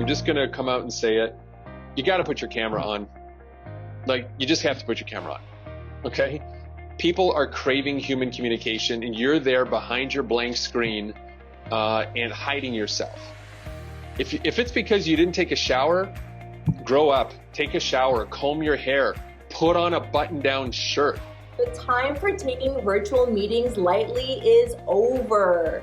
I'm just going to come out and say it. You got to put your camera on. Like, you just have to put your camera on, okay? People are craving human communication, and you're there behind your blank screen and hiding yourself. If it's because you didn't take a shower, grow up, take a shower, comb your hair, put on a button-down shirt. The time for taking virtual meetings lightly is over.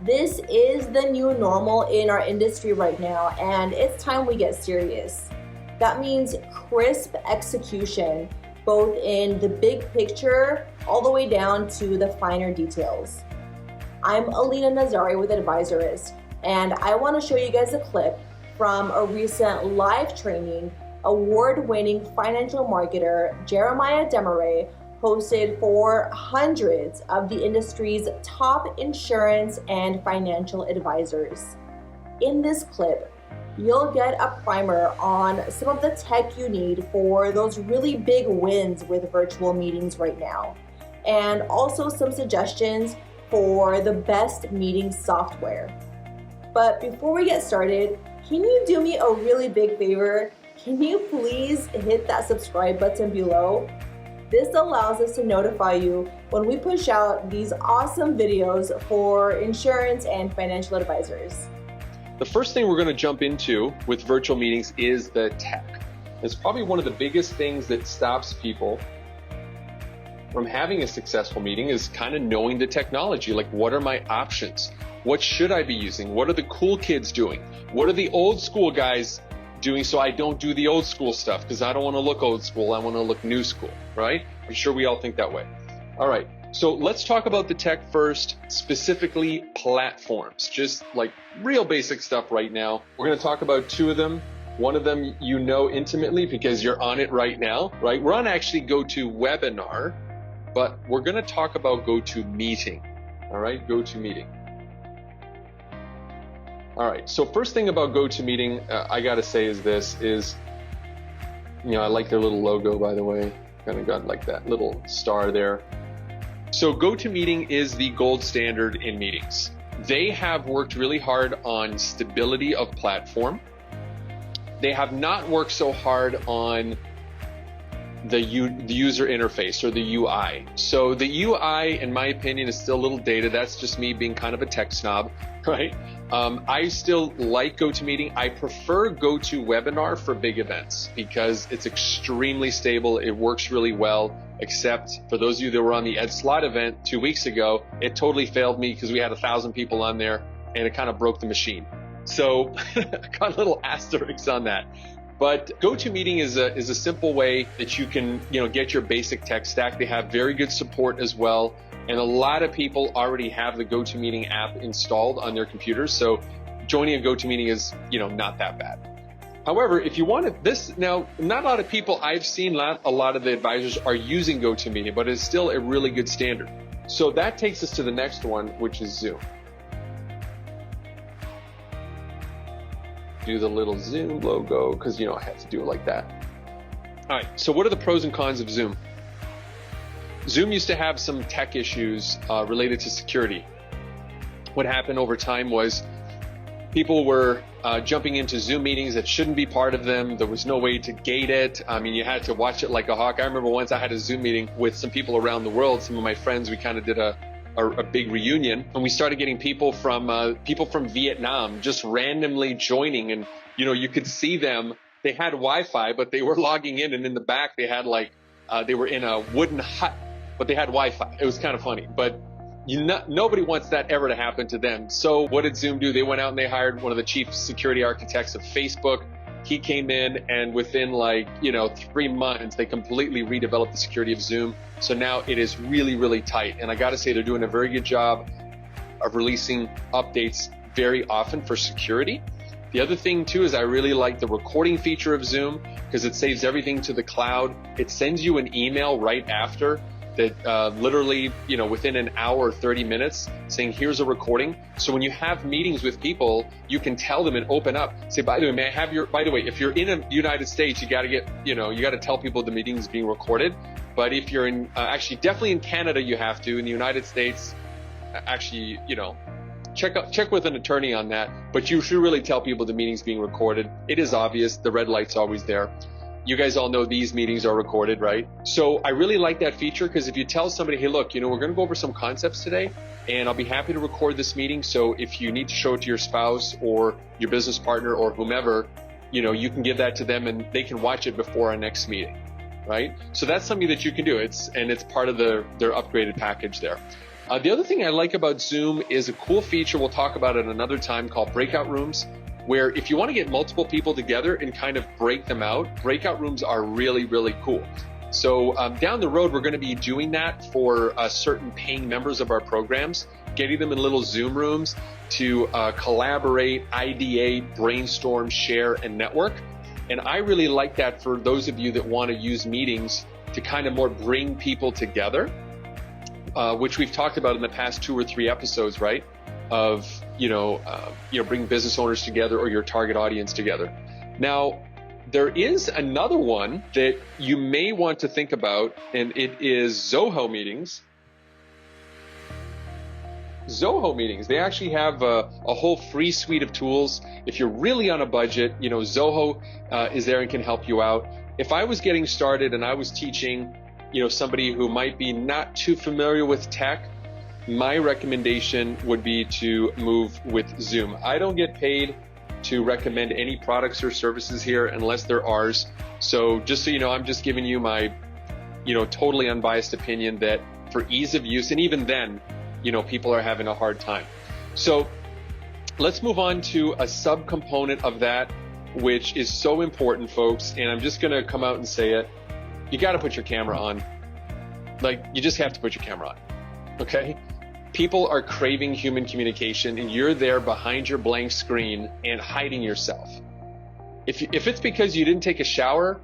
This is the new normal in our industry right now, and it's time we get serious. That means crisp execution, both in the big picture all the way down to the finer details. I'm Alina Nazari with Advisorist, and I want to show you guys a clip from a recent live training award-winning financial marketer Jeremiah Desmarais hosted for hundreds of the industry's top insurance and financial advisors. In this clip, you'll get a primer on some of the tech you need for those really big wins with virtual meetings right now, and also some suggestions for the best meeting software. But before we get started, can you do me a really big favor? Can you please hit that subscribe button below? This allows us to notify you when we push out these awesome videos for insurance and financial advisors. The first thing we're going to jump into with virtual meetings is the tech. It's probably one of the biggest things that stops people from having a successful meeting is kind of knowing the technology. Like, what are my options? What should I be using? What are the cool kids doing? What are the old school guys doing so I don't do the old school stuff? Because I don't want to look old school. I want to look new school, right? I'm sure we all think that way. All right. So let's talk about the tech first, specifically platforms, just like real basic stuff right now. We're going to talk about two of them. One of them you know intimately because you're on it right now, right? We're on actually GoToWebinar, but we're going to talk about GoToMeeting, all right? GoToMeeting. All right, so first thing about GoToMeeting, I got to say is, I like their little logo, by the way. Kind of got like that little star there. So GoToMeeting is the gold standard in meetings. They have worked really hard on stability of platform. They have not worked so hard on the user interface or the UI. So the UI, in my opinion, is still a little dated. That's just me being kind of a tech snob, right? I still like GoToMeeting. I prefer GoToWebinar for big events because it's extremely stable. It works really well, except for those of you that were on the Ed Slot event 2 weeks ago, it totally failed me because we had 1,000 people on there and it kind of broke the machine. So I got a little asterisk on that. But GoToMeeting is a simple way that you can get your basic tech stack. They have very good support as well. And a lot of people already have the GoToMeeting app installed on their computers. So joining a GoToMeeting is, not that bad. However, if you wanted this, now, not a lot of people I've seen, a lot of the advisors are using GoToMeeting, but it's still a really good standard. So that takes us to the next one, which is Zoom. Do the little Zoom logo because I have to do it like that. All right, so what are the pros and cons of Zoom? Zoom used to have some tech issues related to security. What happened over time was people were jumping into Zoom meetings that shouldn't be part of them. There was no way to gate it. I mean, you had to watch it like a hawk. I remember once I had a Zoom meeting with some people around the world, some of my friends. We kind of did a big reunion, and we started getting people from Vietnam just randomly joining, and you could see them. They had Wi-Fi, but they were logging in, and in the back they had they were in a wooden hut, but they had Wi-Fi. It was kind of funny, but nobody wants that ever to happen to them. So what did Zoom do? They went out and they hired one of the chief security architects of Facebook. He came in, and within 3 months, they completely redeveloped the security of Zoom. So now it is really, really tight. And I got to say, they're doing a very good job of releasing updates very often for security. The other thing too is I really like the recording feature of Zoom because it saves everything to the cloud. It sends you an email right after that literally, within an hour or 30 minutes saying, here's a recording. So when you have meetings with people, you can tell them and open up. Say, by the way, may I have by the way, if you're in the United States, you got to you got to tell people the meeting is being recorded. But if you're actually definitely in Canada, you have to. In the United States, actually, check with an attorney on that, but you should really tell people the meeting's being recorded. It is obvious, the red light's always there. You guys all know these meetings are recorded, right? So I really like that feature, because if you tell somebody, hey, look, we're going to go over some concepts today, and I'll be happy to record this meeting. So if you need to show it to your spouse or your business partner or whomever, you can give that to them and they can watch it before our next meeting, right? So that's something that you can do. It's part of their upgraded package there. The other thing I like about Zoom is a cool feature we'll talk about at another time called breakout rooms, where if you want to get multiple people together and kind of break them out, breakout rooms are really, really cool. So down the road, we're going to be doing that for certain paying members of our programs, getting them in little Zoom rooms to collaborate, ideate, brainstorm, share, and network. And I really like that for those of you that want to use meetings to kind of more bring people together, which we've talked about in the past 2 or 3 episodes, right? Of, bring business owners together or your target audience together. Now, there is another one that you may want to think about, and it is Zoho meetings. Zoho meetings, they actually have a whole free suite of tools. If you're really on a budget, Zoho is there and can help you out. If I was getting started and I was teaching, somebody who might be not too familiar with tech, my recommendation would be to move with Zoom. I don't get paid to recommend any products or services here unless they're ours. So just so you know, I'm just giving you my, totally unbiased opinion that for ease of use, and even then, people are having a hard time. So let's move on to a subcomponent of that, which is so important, folks. And I'm just going to come out and say it. You got to put your camera on. You just have to put your camera on. Okay? People are craving human communication, and you're there behind your blank screen and hiding yourself. If it's because you didn't take a shower,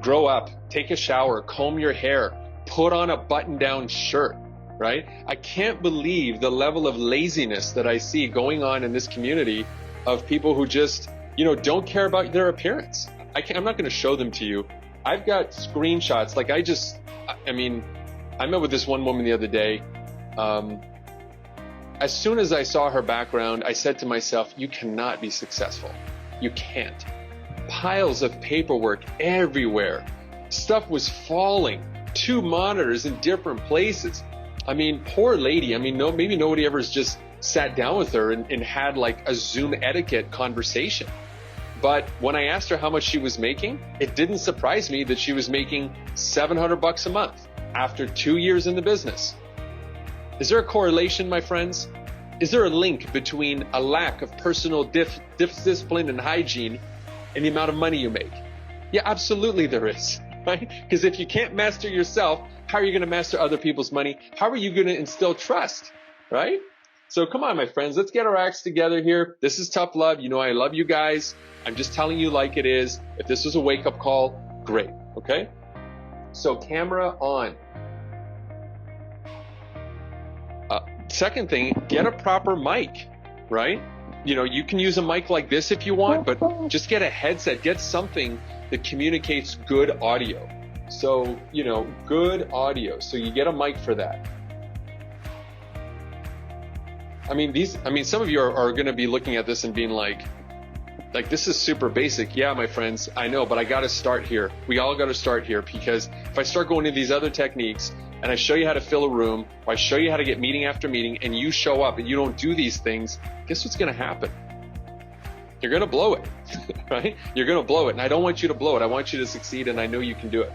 grow up, take a shower, comb your hair, put on a button-down shirt, right? I can't believe the level of laziness that I see going on in this community of people who just, don't care about their appearance. I'm not going to show them to you. I've got screenshots. I met with this one woman the other day. As soon as I saw her background, I said to myself, you cannot be successful. You can't. Piles of paperwork everywhere. Stuff was falling. 2 monitors in different places. Poor lady. Maybe nobody ever just sat down with her and had a Zoom etiquette conversation. But when I asked her how much she was making, it didn't surprise me that she was making $700 a month after 2 years in the business. Is there a correlation, my friends? Is there a link between a lack of personal discipline and hygiene and the amount of money you make? Yeah, absolutely there is, right? Because if you can't master yourself, how are you going to master other people's money? How are you going to instill trust, right? So come on, my friends, let's get our acts together here. This is tough love. I love you guys. I'm just telling you like it is. If this was a wake-up call, great, okay? So camera on. Second thing, get a proper mic, right? You can use a mic like this if you want, but just get a headset, get something that communicates good audio. So, good audio. So you get a mic for that. Some of you are going to be looking at this and being like, this is super basic. Yeah, my friends, I know, but I got to start here. We all got to start here, because if I start going into these other techniques and I show you how to fill a room, or I show you how to get meeting after meeting, and you show up and you don't do these things, guess what's going to happen? You're going to blow it, right? You're going to blow it. And I don't want you to blow it. I want you to succeed, and I know you can do it.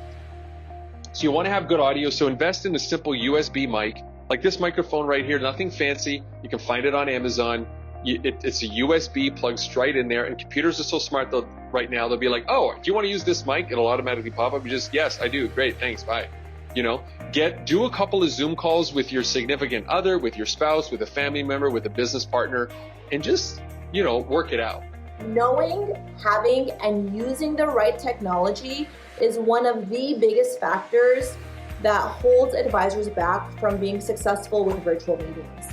So you want to have good audio. So invest in a simple USB mic, like this microphone right here, nothing fancy. You can find it on Amazon. It's a USB, plugs straight in there, and computers are so smart right now, they'll be like, oh, do you want to use this mic? It'll automatically pop up. You just, yes, I do. Great, thanks, bye. Do a couple of Zoom calls with your significant other, with your spouse, with a family member, with a business partner, and just, work it out. Knowing, having, and using the right technology is one of the biggest factors that holds advisors back from being successful with virtual meetings.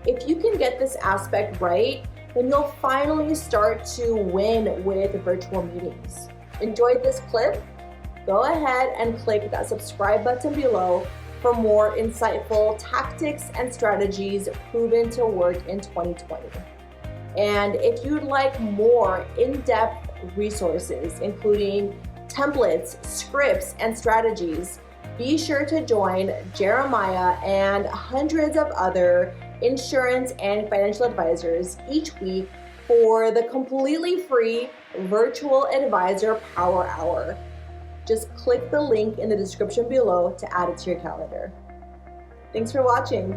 If you can get this aspect right, then you'll finally start to win with virtual meetings. Enjoyed this clip? Go ahead and click that subscribe button below for more insightful tactics and strategies proven to work in 2020. And if you'd like more in-depth resources, including templates, scripts, and strategies, be sure to join Jeremiah and hundreds of other insurance and financial advisors each week for the completely free Virtual Advisor Power Hour. Just click the link in the description below to add it to your calendar. Thanks for watching.